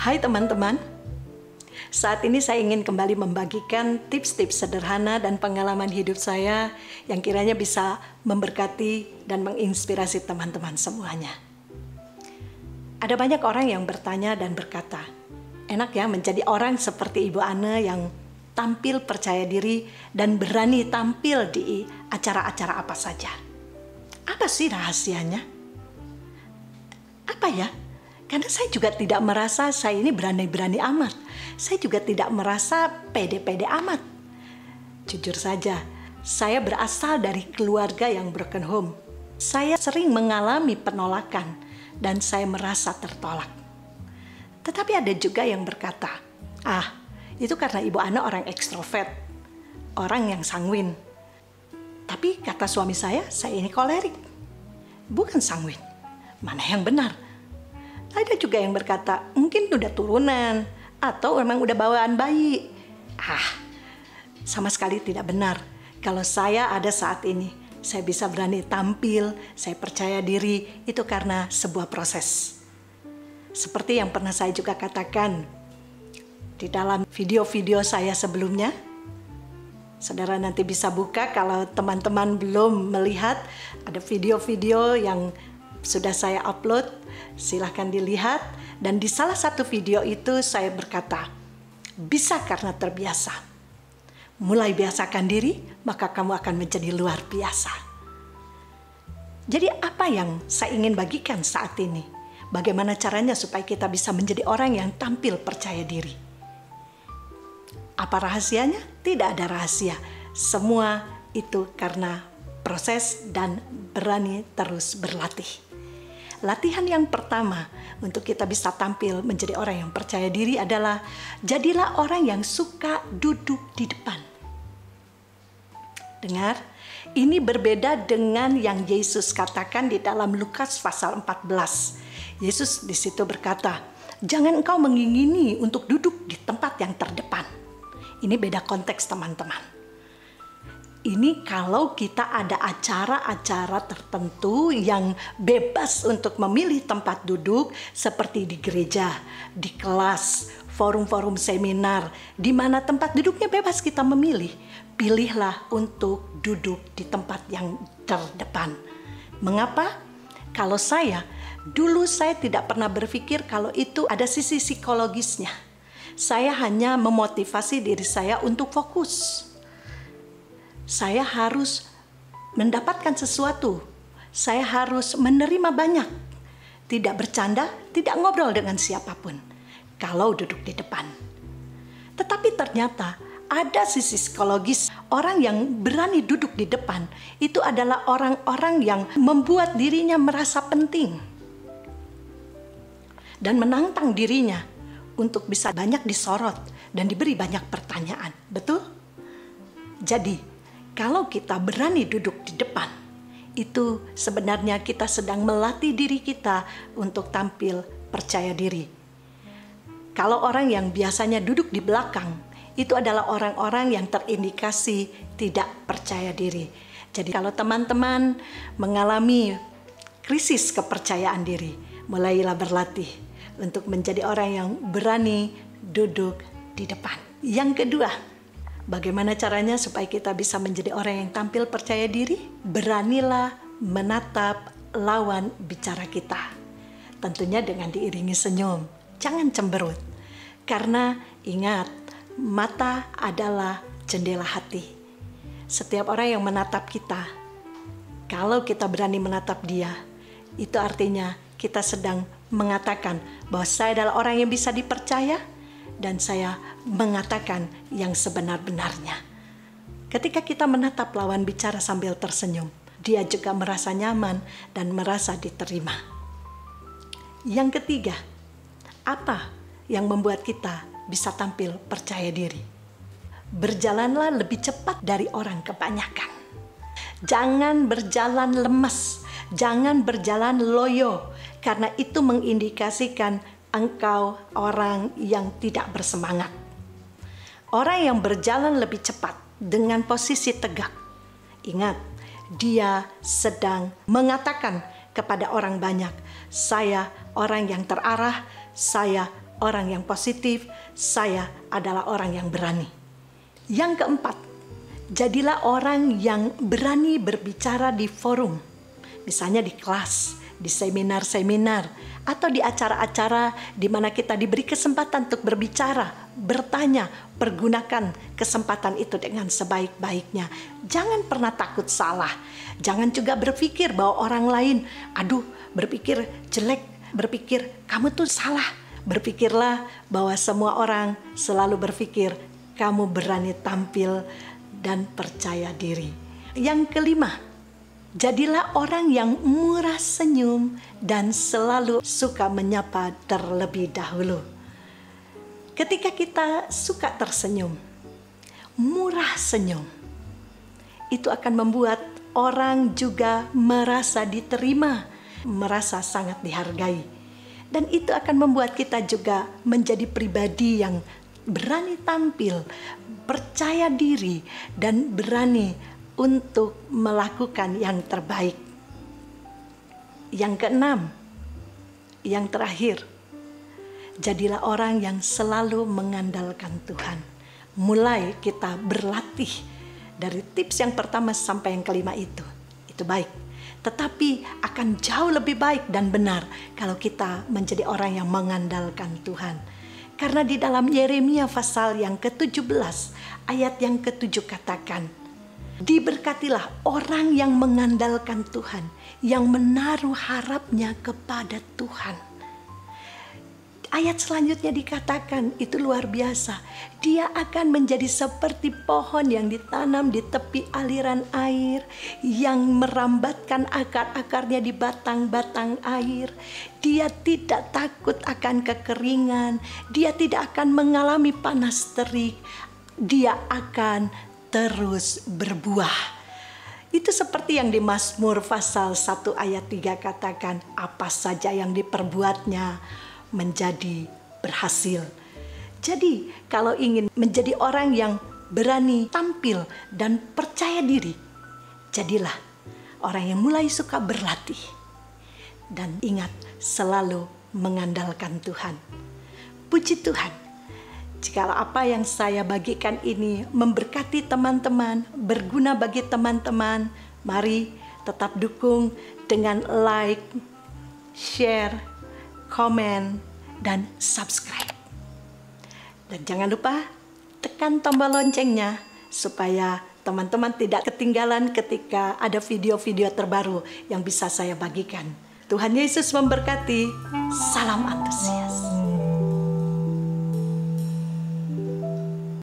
Hai teman-teman, saat ini saya ingin kembali membagikan tips-tips sederhana dan pengalaman hidup saya yang kiranya bisa memberkati dan menginspirasi teman-teman semuanya. Ada banyak orang yang bertanya dan berkata, enak ya menjadi orang seperti Ibu Anne yang tampil percaya diri dan berani tampil di acara-acara apa saja. Apa sih rahasianya? Apa ya? Karena saya juga tidak merasa saya ini berani-berani amat. Saya juga tidak merasa pede-pede amat. Jujur saja, saya berasal dari keluarga yang broken home. Saya sering mengalami penolakan dan saya merasa tertolak. Tetapi ada juga yang berkata, itu karena Ibu Anne orang ekstrovert, orang yang sanguin. Tapi kata suami saya ini kolerik, bukan sanguin. Mana yang benar? Ada juga yang berkata, mungkin udah turunan, atau memang udah bawaan bayi. Sama sekali tidak benar. Kalau saya ada saat ini, saya bisa berani tampil, saya percaya diri, itu karena sebuah proses. Seperti yang pernah saya juga katakan di dalam video-video saya sebelumnya. Saudara nanti bisa buka kalau teman-teman belum melihat, ada video-video yang sudah saya upload, silahkan dilihat. Dan di salah satu video itu saya berkata, bisa karena terbiasa. Mulai biasakan diri, maka kamu akan menjadi luar biasa. Jadi apa yang saya ingin bagikan saat ini? Bagaimana caranya supaya kita bisa menjadi orang yang tampil percaya diri? Apa rahasianya? Tidak ada rahasia. Semua itu karena proses dan berani terus berlatih. Latihan yang pertama untuk kita bisa tampil menjadi orang yang percaya diri adalah jadilah orang yang suka duduk di depan. Dengar, ini berbeda dengan yang Yesus katakan di dalam Lukas pasal 14. Yesus di situ berkata, jangan engkau mengingini untuk duduk di tempat yang terdepan. Ini beda konteks teman-teman. Ini kalau kita ada acara-acara tertentu yang bebas untuk memilih tempat duduk seperti di gereja, di kelas, forum-forum seminar, di mana tempat duduknya bebas kita memilih. Pilihlah untuk duduk di tempat yang terdepan. Mengapa? Kalau dulu saya tidak pernah berpikir kalau itu ada sisi psikologisnya. Saya hanya memotivasi diri saya untuk fokus. Saya harus mendapatkan sesuatu. Saya harus menerima banyak. Tidak bercanda, tidak ngobrol dengan siapapun. Kalau duduk di depan. Tetapi ternyata ada sisi psikologis. Orang yang berani duduk di depan itu adalah orang-orang yang membuat dirinya merasa penting. Dan menantang dirinya untuk bisa banyak disorot dan diberi banyak pertanyaan. Betul? Jadi, kalau kita berani duduk di depan, itu sebenarnya kita sedang melatih diri kita untuk tampil percaya diri. Kalau orang yang biasanya duduk di belakang, itu adalah orang-orang yang terindikasi tidak percaya diri. Jadi kalau teman-teman mengalami krisis kepercayaan diri, mulailah berlatih untuk menjadi orang yang berani duduk di depan. Yang kedua, bagaimana caranya supaya kita bisa menjadi orang yang tampil percaya diri? Beranilah menatap lawan bicara kita. Tentunya dengan diiringi senyum. Jangan cemberut. Karena ingat, mata adalah jendela hati. Setiap orang yang menatap kita, kalau kita berani menatap dia, itu artinya kita sedang mengatakan bahwa saya adalah orang yang bisa dipercaya, dan saya mengatakan yang sebenar-benarnya. Ketika kita menatap lawan bicara sambil tersenyum, dia juga merasa nyaman dan merasa diterima. Yang ketiga, apa yang membuat kita bisa tampil percaya diri? Berjalanlah lebih cepat dari orang kebanyakan. Jangan berjalan lemas, jangan berjalan loyo, karena itu mengindikasikan engkau orang yang tidak bersemangat. Orang yang berjalan lebih cepat dengan posisi tegak. Ingat, dia sedang mengatakan kepada orang banyak, saya orang yang terarah, saya orang yang positif, saya adalah orang yang berani. Yang keempat, jadilah orang yang berani berbicara di forum. Misalnya di kelas, di seminar-seminar, atau di acara-acara di mana kita diberi kesempatan untuk berbicara, bertanya. Pergunakan kesempatan itu dengan sebaik-baiknya. Jangan pernah takut salah. Jangan juga berpikir bahwa orang lain, berpikir jelek, berpikir kamu tuh salah. Berpikirlah bahwa semua orang selalu berpikir kamu berani tampil dan percaya diri. Yang kelima, jadilah orang yang murah senyum dan selalu suka menyapa terlebih dahulu. Ketika kita suka tersenyum, murah senyum, itu akan membuat orang juga merasa diterima, merasa sangat dihargai. Dan itu akan membuat kita juga menjadi pribadi yang berani tampil, percaya diri, dan berani untuk melakukan yang terbaik. Yang keenam, yang terakhir, jadilah orang yang selalu mengandalkan Tuhan. Mulai kita berlatih dari tips yang pertama sampai yang kelima itu baik. Tetapi akan jauh lebih baik dan benar kalau kita menjadi orang yang mengandalkan Tuhan. Karena di dalam Yeremia pasal yang ke-17 ayat yang ke-7 katakan, diberkatilah orang yang mengandalkan Tuhan, yang menaruh harapnya kepada Tuhan. Ayat selanjutnya dikatakan, itu luar biasa. Dia akan menjadi seperti pohon yang ditanam di tepi aliran air, yang merambatkan akar-akarnya di batang-batang air. Dia tidak takut akan kekeringan. Dia tidak akan mengalami panas terik. Dia akan terus berbuah. Itu seperti yang di Mazmur pasal 1 ayat 3 katakan, apa saja yang diperbuatnya menjadi berhasil. Jadi kalau ingin menjadi orang yang berani tampil dan percaya diri, jadilah orang yang mulai suka berlatih. Dan ingat, selalu mengandalkan Tuhan. Puji Tuhan, jikalau apa yang saya bagikan ini memberkati teman-teman, berguna bagi teman-teman, mari tetap dukung dengan like, share, komen, dan subscribe. Dan jangan lupa tekan tombol loncengnya supaya teman-teman tidak ketinggalan ketika ada video-video terbaru yang bisa saya bagikan. Tuhan Yesus memberkati. Salam antusias.